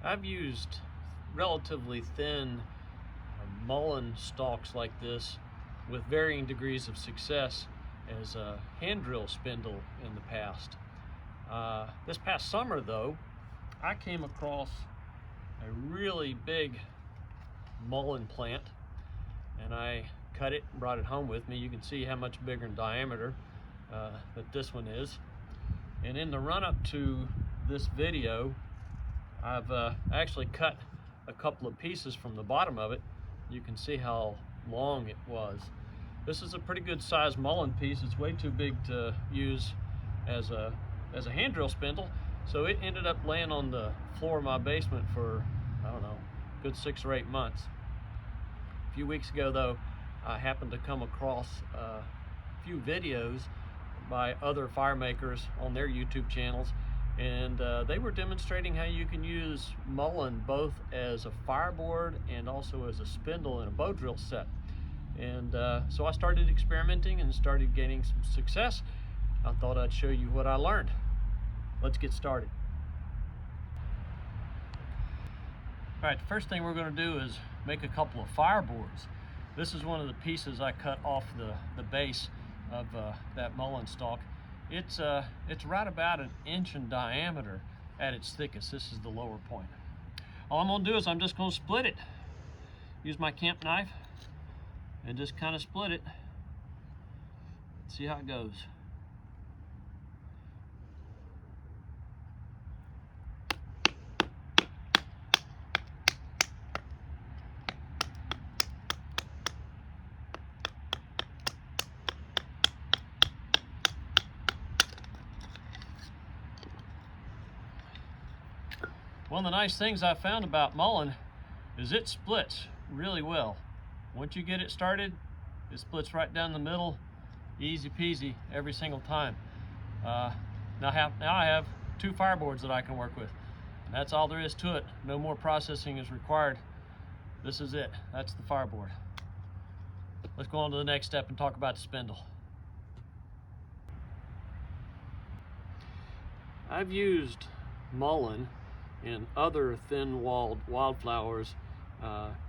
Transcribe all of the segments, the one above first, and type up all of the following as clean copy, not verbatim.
I've used relatively thin mullein stalks like this with varying degrees of success as a hand drill spindle in the past. This past summer though, I came across a really big mullein plant and I cut it and brought it home with me. You can see how much bigger in diameter that this one is. And in the run-up to this video, I've actually cut a couple of pieces from the bottom of it. You can see how long it was. This is a pretty good sized mullein piece. It's way too big to use as a hand drill spindle, so it ended up laying on the floor of my basement for, I don't know, a good 6 or 8 months. A few weeks ago though, I happened to come across a few videos by other firemakers on their YouTube channels, and they were demonstrating how you can use mullein both as a fireboard and also as a spindle in a bow drill set. And so I started experimenting and started gaining some success. I thought I'd show you what I learned. Let's get started. All right, the first thing we're going to do is make a couple of fireboards. This is one of the pieces I cut off the base of that mullein stalk. It's right about 1 inch in diameter at its thickest. This is the lower point. All I'm going to do is I'm just going to split it. Use my camp knife and just kind of split it. See how it goes. One of the nice things I found about mullein is it splits really well. Once you get it started, it splits right down the middle, easy peasy every single time. Now I have 2 fireboards that I can work with. And that's all there is to it. No more processing is required. This is it. That's the fireboard. Let's go on to the next step and talk about the spindle. I've used mullein and other thin-walled wildflowers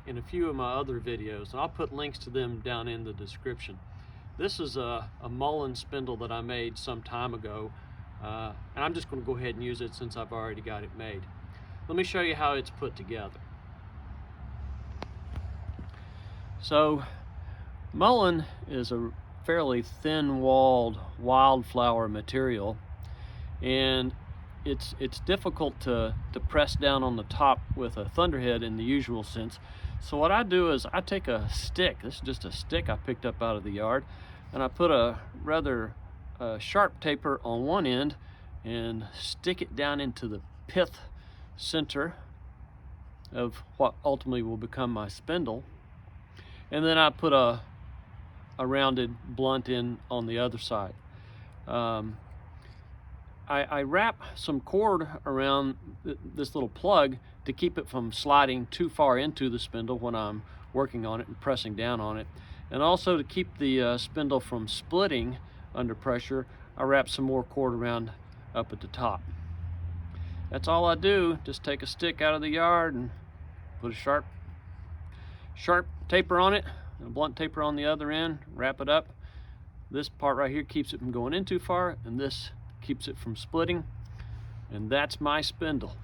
in a few of my other videos, and I'll put links to them down in the description. This is a mullein spindle that I made some time ago, and I'm just going to go ahead and use it since I've already got it made. Let me show you how it's put together. So mullein is a fairly thin-walled wildflower material, and it's difficult to press down on the top with a thunderhead in the usual sense. So what I do is I take a stick. This is just a stick I picked up out of the yard, and I put a rather sharp taper on one end and stick it down into the pith center of what ultimately will become my spindle, and then I put a rounded blunt in on the other side. I wrap some cord around this little plug to keep it from sliding too far into the spindle when I'm working on it and pressing down on it. And also to keep the spindle from splitting under pressure, I wrap some more cord around up at the top. That's all I do. Just take a stick out of the yard and put a sharp taper on it and a blunt taper on the other end, wrap it up. This part right here keeps it from going in too far, and this keeps it from splitting, and that's my spindle.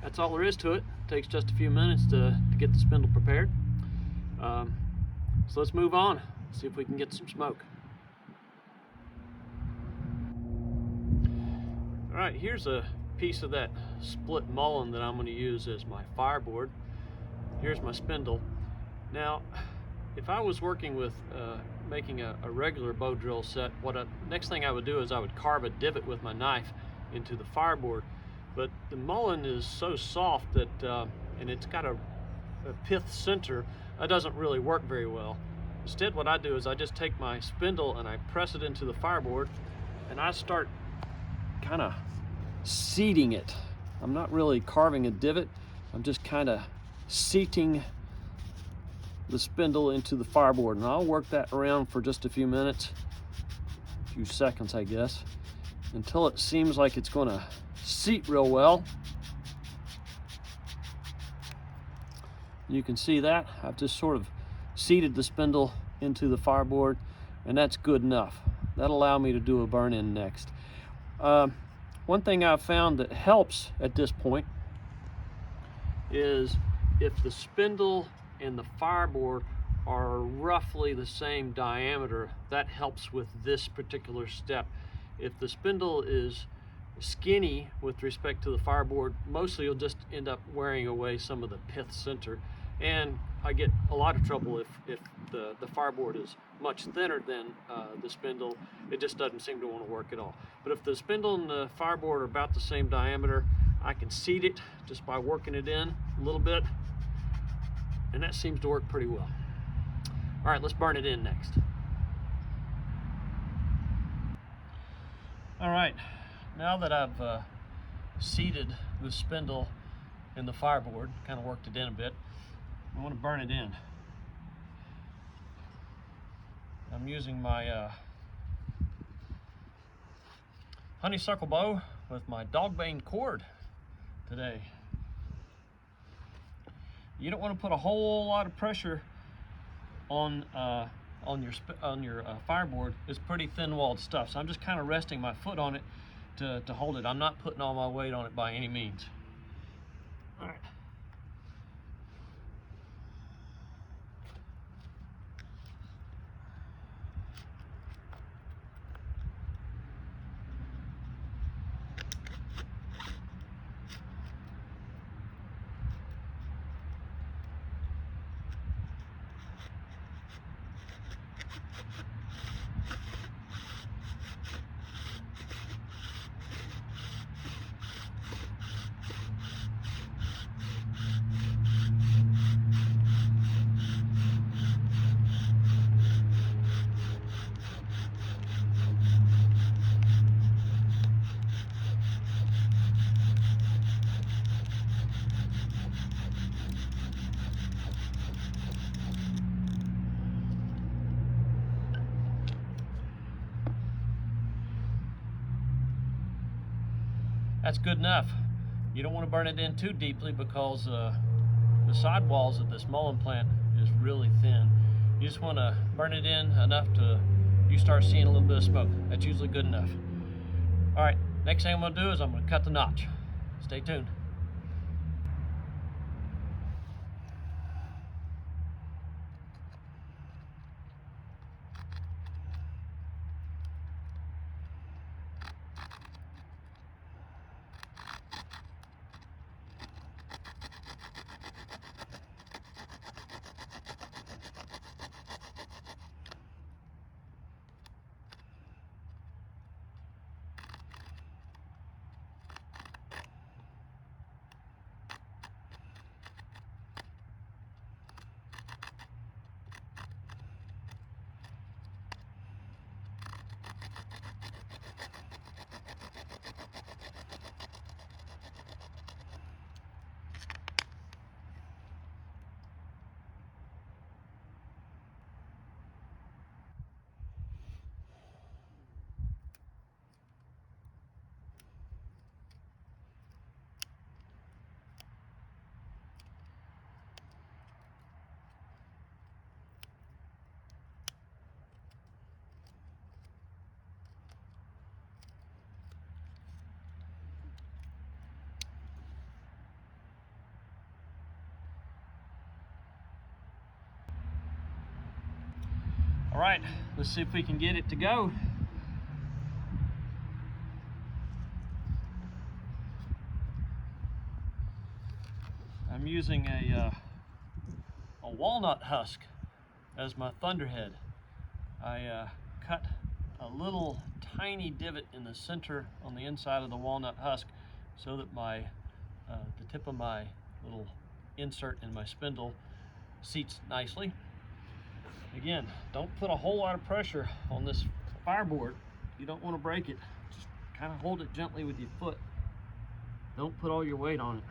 That's all there is to it. It takes just a few minutes to get the spindle prepared. So let's move on, see if we can get some smoke. All right, here's a piece of that split mullein that I'm going to use as my fireboard. Here's my spindle. Now, if I was working with making a regular bow drill set, next thing I would do is I would carve a divot with my knife into the fireboard. But the mullein is so soft that, and it's got a pith center, that doesn't really work very well. Instead, what I do is I just take my spindle and I press it into the fireboard, and I start kind of seating it. I'm not really carving a divot, I'm just kind of seating the spindle into the fireboard, and I'll work that around for just a few minutes, a few seconds I guess, until it seems like it's going to seat real well. You can see that I've just sort of seated the spindle into the fireboard, and that's good enough. That'll allow me to do a burn-in next. One thing I've found that helps at this point is if the spindle and the fireboard are roughly the same diameter, that helps with this particular step. If the spindle is skinny with respect to the fireboard, mostly you'll just end up wearing away some of the pith center, and I get a lot of trouble if the fireboard is much thinner than the spindle. It just doesn't seem to want to work at all. But if the spindle and the fireboard are about the same diameter, I can seat it just by working it in a little bit, and that seems to work pretty well. All right, let's burn it in next. All right, now that I've seated the spindle in the fireboard, kind of worked it in a bit, I want to burn it in. I'm using my honeysuckle bow with my Dogbane cord today. You don't want to put a whole lot of pressure on your fireboard. It's pretty thin-walled stuff, so I'm just kind of resting my foot on it to hold it. I'm not putting all my weight on it by any means. All right. That's good enough. You don't want to burn it in too deeply because the side walls of this mullein plant is really thin. You just want to burn it in enough to you start seeing a little bit of smoke. That's usually good enough. All right, next thing I'm going to do is I'm going to cut the notch. Stay tuned. All right, let's see if we can get it to go. I'm using a walnut husk as my thunderhead. I cut a little tiny divot in the center on the inside of the walnut husk so that the tip of my little insert in my spindle seats nicely. Again, don't put a whole lot of pressure on this fireboard. You don't want to break it. Just kind of hold it gently with your foot. Don't put all your weight on it.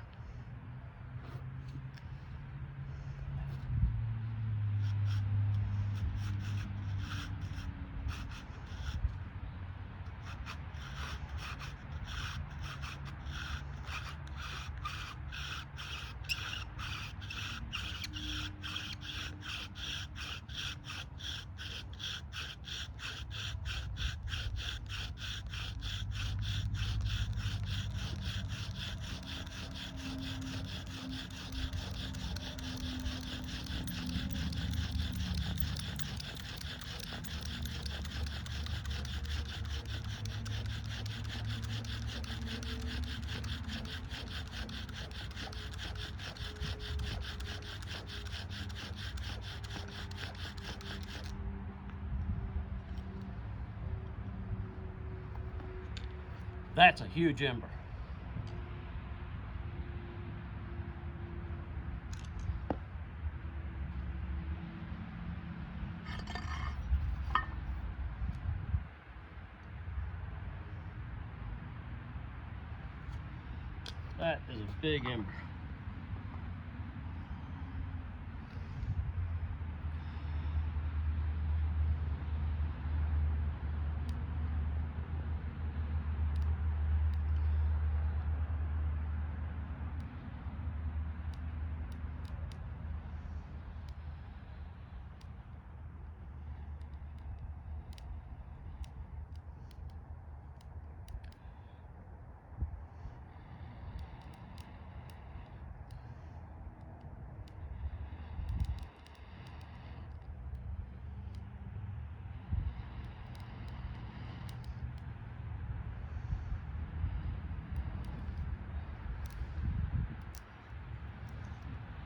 That's a huge ember. That is a big ember.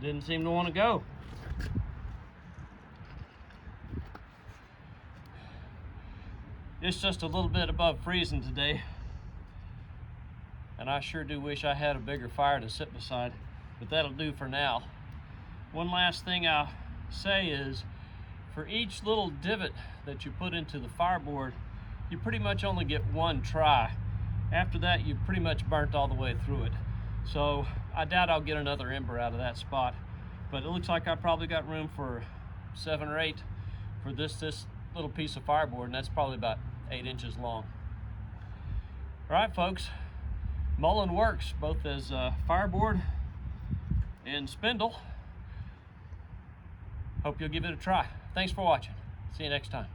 Didn't seem to want to go. It's just a little bit above freezing today, and I sure do wish I had a bigger fire to sit beside, but that'll do for now. One last thing I'll say is, for each little divot that you put into the fireboard, you pretty much only get one try. After that, you've pretty much burnt all the way through it. So I doubt I'll get another ember out of that spot, but it looks like I probably got room for 7 or 8 for this little piece of fireboard, and that's probably about 8 inches long. All right, folks, Mullein works both as a fireboard and spindle. Hope you'll give it a try. Thanks for watching. See you next time.